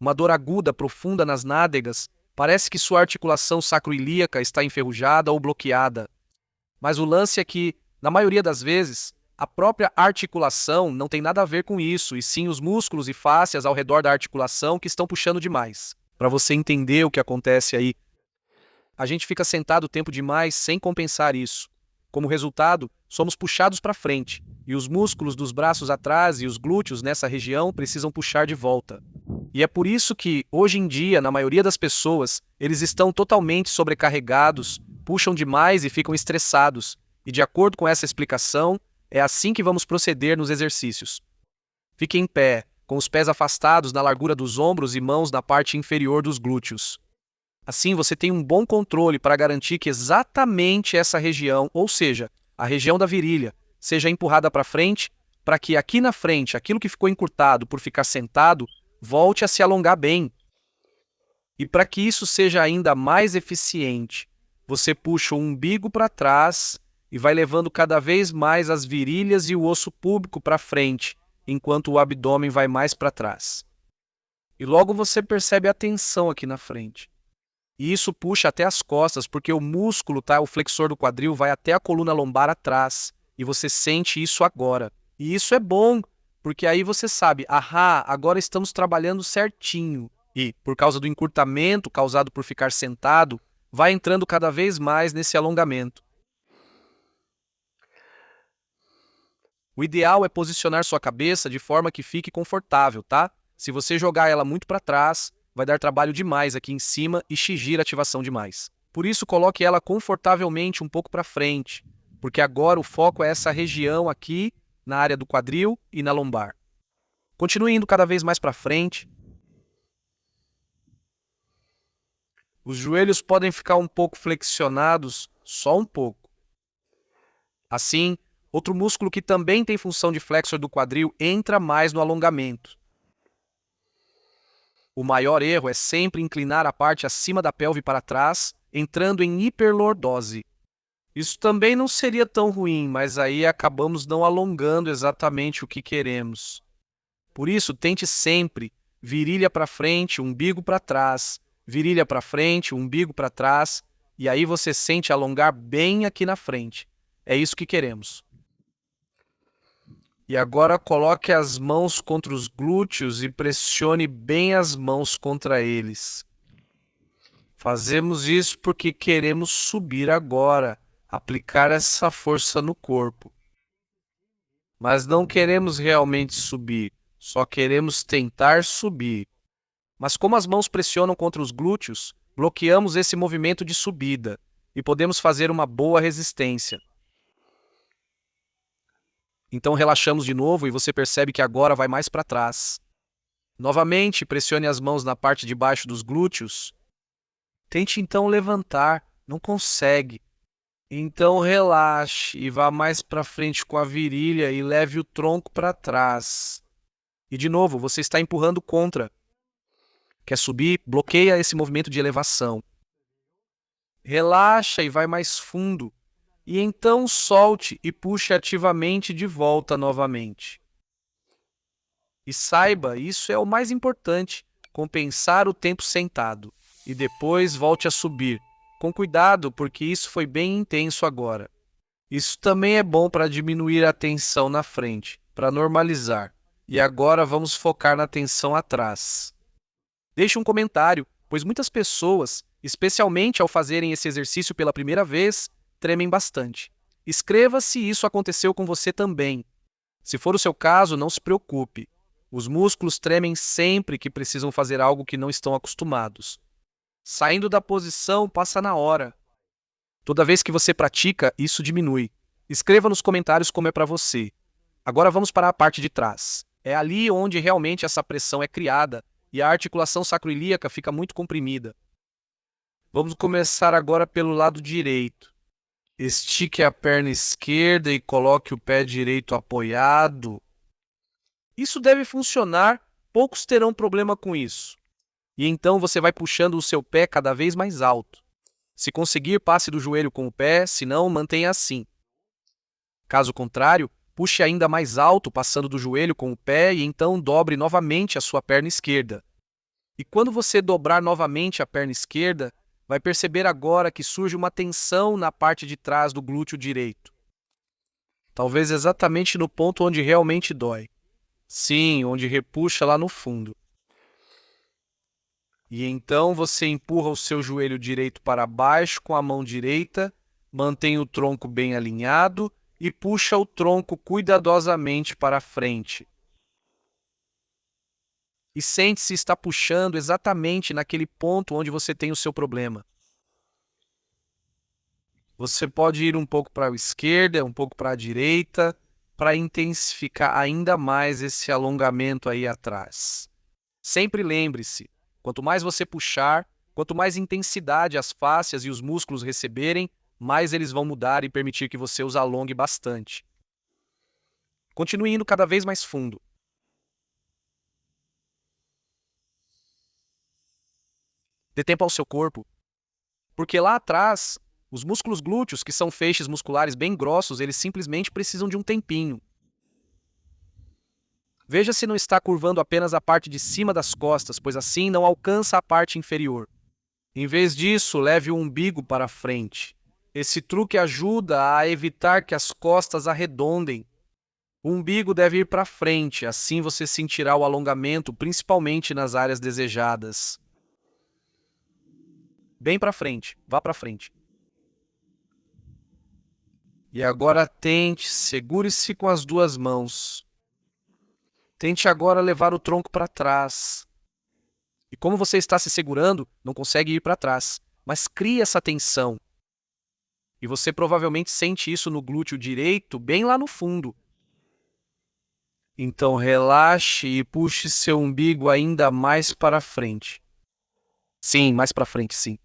uma dor aguda, profunda nas nádegas, parece que sua articulação sacroiliaca está enferrujada ou bloqueada. Mas o lance é que, na maioria das vezes, a própria articulação não tem nada a ver com isso, e sim os músculos e fáscias ao redor da articulação que estão puxando demais. Para você entender o que acontece aí, a gente fica sentado tempo demais sem compensar isso. Como resultado, somos puxados para frente, e os músculos dos braços atrás e os glúteos nessa região precisam puxar de volta. E é por isso que, hoje em dia, na maioria das pessoas, eles estão totalmente sobrecarregados, puxam demais e ficam estressados. E de acordo com essa explicação, é assim que vamos proceder nos exercícios. Fique em pé, com os pés afastados na largura dos ombros e mãos na parte inferior dos glúteos. Assim, você tem um bom controle para garantir que exatamente essa região, ou seja, a região da virilha, seja empurrada para frente, para que aqui na frente, aquilo que ficou encurtado por ficar sentado, volte a se alongar bem. E para que isso seja ainda mais eficiente, você puxa o umbigo para trás e vai levando cada vez mais as virilhas e o osso púbico para frente, enquanto o abdômen vai mais para trás. E logo você percebe a tensão aqui na frente. E isso puxa até as costas, porque o músculo, o flexor do quadril, vai até a coluna lombar atrás. E você sente isso agora. E isso é bom, porque aí você sabe, agora estamos trabalhando certinho. E, por causa do encurtamento causado por ficar sentado, vai entrando cada vez mais nesse alongamento. O ideal é posicionar sua cabeça de forma que fique confortável, tá? Se você jogar ela muito para trás, vai dar trabalho demais aqui em cima e exigir ativação demais. Por isso, coloque ela confortavelmente um pouco para frente, porque agora o foco é essa região aqui, na área do quadril e na lombar. Continue indo cada vez mais para frente. Os joelhos podem ficar um pouco flexionados, só um pouco. Assim, outro músculo que também tem função de flexor do quadril entra mais no alongamento. O maior erro é sempre inclinar a parte acima da pelve para trás, entrando em hiperlordose. Isso também não seria tão ruim, mas aí acabamos não alongando exatamente o que queremos. Por isso, tente sempre virilha para frente, umbigo para trás, virilha para frente, umbigo para trás, e aí você sente alongar bem aqui na frente. É isso que queremos. E agora coloque as mãos contra os glúteos e pressione bem as mãos contra eles. Fazemos isso porque queremos subir agora, aplicar essa força no corpo. Mas não queremos realmente subir, só queremos tentar subir. Mas como as mãos pressionam contra os glúteos, bloqueamos esse movimento de subida e podemos fazer uma boa resistência. Então relaxamos de novo e você percebe que agora vai mais para trás. Novamente, pressione as mãos na parte de baixo dos glúteos. Tente então levantar, não consegue. Então relaxe e vá mais para frente com a virilha e leve o tronco para trás. E de novo, você está empurrando contra. Quer subir? Bloqueia esse movimento de elevação. Relaxa e vai mais fundo. E então solte e puxe ativamente de volta novamente. E saiba, isso é o mais importante, compensar o tempo sentado. E depois volte a subir. Com cuidado, porque isso foi bem intenso agora. Isso também é bom para diminuir a tensão na frente, para normalizar. E agora vamos focar na tensão atrás. Deixe um comentário, pois muitas pessoas, especialmente ao fazerem esse exercício pela primeira vez, tremem bastante. Escreva se isso aconteceu com você também. Se for o seu caso, não se preocupe. Os músculos tremem sempre que precisam fazer algo que não estão acostumados. Saindo da posição, passa na hora. Toda vez que você pratica, isso diminui. Escreva nos comentários como é para você. Agora vamos para a parte de trás. É ali onde realmente essa pressão é criada e a articulação sacroiliaca fica muito comprimida. Vamos começar agora pelo lado direito. Estique a perna esquerda e coloque o pé direito apoiado. Isso deve funcionar, poucos terão problema com isso. E então você vai puxando o seu pé cada vez mais alto. Se conseguir, passe do joelho com o pé, se não, mantenha assim. Caso contrário, puxe ainda mais alto, passando do joelho com o pé e então dobre novamente a sua perna esquerda. E quando você dobrar novamente a perna esquerda, vai perceber agora que surge uma tensão na parte de trás do glúteo direito. Talvez exatamente no ponto onde realmente dói. Sim, onde repuxa lá no fundo. E então você empurra o seu joelho direito para baixo com a mão direita, mantém o tronco bem alinhado e puxa o tronco cuidadosamente para frente. E sente se está puxando exatamente naquele ponto onde você tem o seu problema. Você pode ir um pouco para a esquerda, um pouco para a direita, para intensificar ainda mais esse alongamento aí atrás. Sempre lembre-se, quanto mais você puxar, quanto mais intensidade as fáscias e os músculos receberem, mais eles vão mudar e permitir que você os alongue bastante. Continue indo cada vez mais fundo. Dê tempo ao seu corpo, porque lá atrás, os músculos glúteos, que são feixes musculares bem grossos, eles simplesmente precisam de um tempinho. Veja se não está curvando apenas a parte de cima das costas, pois assim não alcança a parte inferior. Em vez disso, leve o umbigo para frente. Esse truque ajuda a evitar que as costas arredondem. O umbigo deve ir para frente, assim você sentirá o alongamento, principalmente nas áreas desejadas. Bem para frente, vá para frente. E agora tente, segure-se com as duas mãos. Tente agora levar o tronco para trás. E como você está se segurando, não consegue ir para trás, mas crie essa tensão. E você provavelmente sente isso no glúteo direito, bem lá no fundo. Então relaxe e puxe seu umbigo ainda mais para frente. Sim, mais para frente, sim.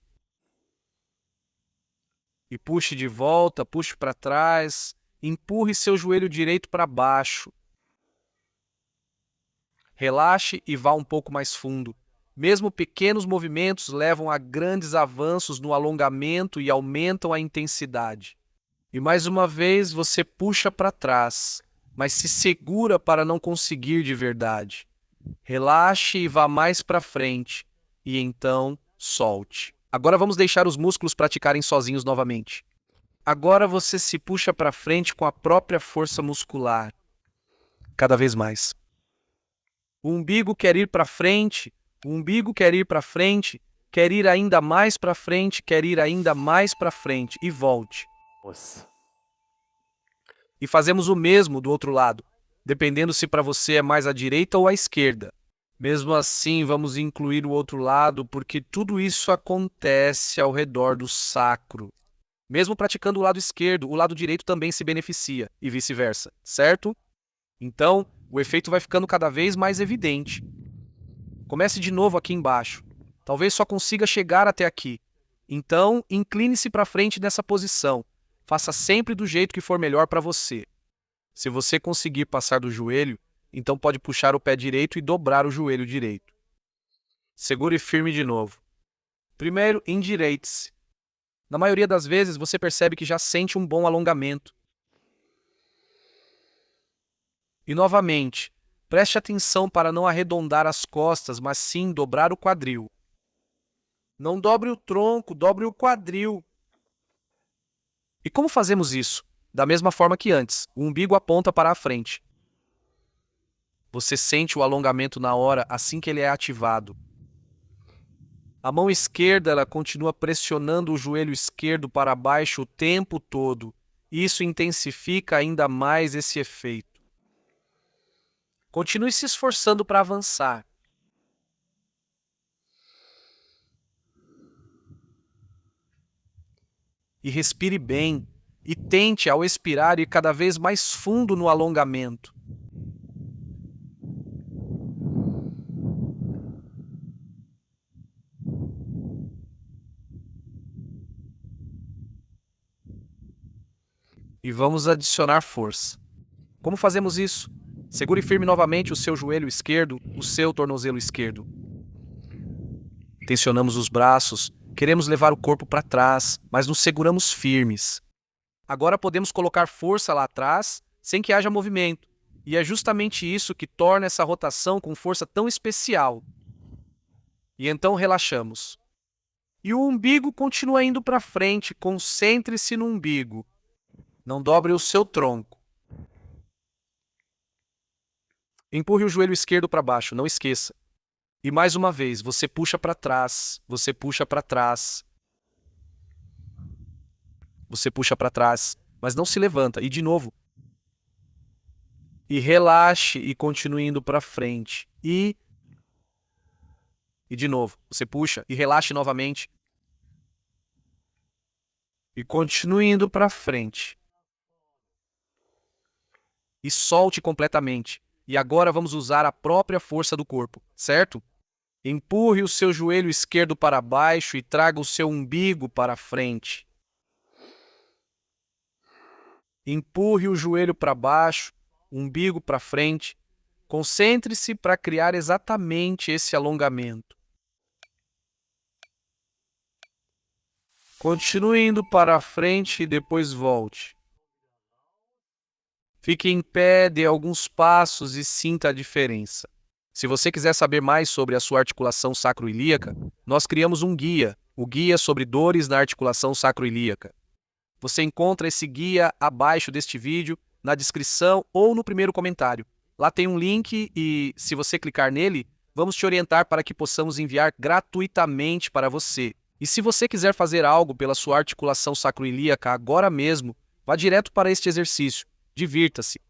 E puxe de volta, puxe para trás, empurre seu joelho direito para baixo. Relaxe e vá um pouco mais fundo. Mesmo pequenos movimentos levam a grandes avanços no alongamento e aumentam a intensidade. E mais uma vez você puxa para trás, mas se segura para não conseguir de verdade. Relaxe e vá mais para frente, e então solte. Agora vamos deixar os músculos praticarem sozinhos novamente. Agora você se puxa para frente com a própria força muscular. Cada vez mais. O umbigo quer ir para frente, o umbigo quer ir para frente, quer ir ainda mais para frente, quer ir ainda mais para frente e volte. Nossa. E fazemos o mesmo do outro lado, dependendo se para você é mais à direita ou à esquerda. Mesmo assim, vamos incluir o outro lado, porque tudo isso acontece ao redor do sacro. Mesmo praticando o lado esquerdo, o lado direito também se beneficia, e vice-versa, certo? Então, o efeito vai ficando cada vez mais evidente. Comece de novo aqui embaixo. Talvez só consiga chegar até aqui. Então, incline-se para frente nessa posição. Faça sempre do jeito que for melhor para você. Se você conseguir passar do joelho, então pode puxar o pé direito e dobrar o joelho direito. Segure firme de novo. Primeiro, endireite-se. Na maioria das vezes, você percebe que já sente um bom alongamento. E novamente, preste atenção para não arredondar as costas, mas sim dobrar o quadril. Não dobre o tronco, dobre o quadril. E como fazemos isso? Da mesma forma que antes, o umbigo aponta para a frente. Você sente o alongamento na hora assim que ele é ativado. A mão esquerda ela continua pressionando o joelho esquerdo para baixo o tempo todo. Isso intensifica ainda mais esse efeito. Continue se esforçando para avançar. E respire bem. E tente, ao expirar, ir cada vez mais fundo no alongamento. E vamos adicionar força. Como fazemos isso? Segure firme novamente o seu joelho esquerdo, o seu tornozelo esquerdo. Tensionamos os braços, queremos levar o corpo para trás, mas nos seguramos firmes. Agora podemos colocar força lá atrás, sem que haja movimento. E é justamente isso que torna essa rotação com força tão especial. E então relaxamos. E o umbigo continua indo para frente, concentre-se no umbigo. Não dobre o seu tronco. Empurre o joelho esquerdo para baixo, não esqueça. E mais uma vez, você puxa para trás, você puxa para trás. Você puxa para trás, mas não se levanta. E de novo. E relaxe e continue indo para frente. E de novo, você puxa e relaxe novamente. E continue indo para frente. E solte completamente. E agora vamos usar a própria força do corpo, certo? Empurre o seu joelho esquerdo para baixo e traga o seu umbigo para frente. Empurre o joelho para baixo, umbigo para frente. Concentre-se para criar exatamente esse alongamento. Continue indo para frente e depois volte. Fique em pé, dê alguns passos e sinta a diferença. Se você quiser saber mais sobre a sua articulação sacroiliaca, nós criamos um guia, o Guia sobre Dores na Articulação Sacroiliaca. Você encontra esse guia abaixo deste vídeo, na descrição ou no primeiro comentário. Lá tem um link e, se você clicar nele, vamos te orientar para que possamos enviar gratuitamente para você. E se você quiser fazer algo pela sua articulação sacroiliaca agora mesmo, vá direto para este exercício. Divirta-se.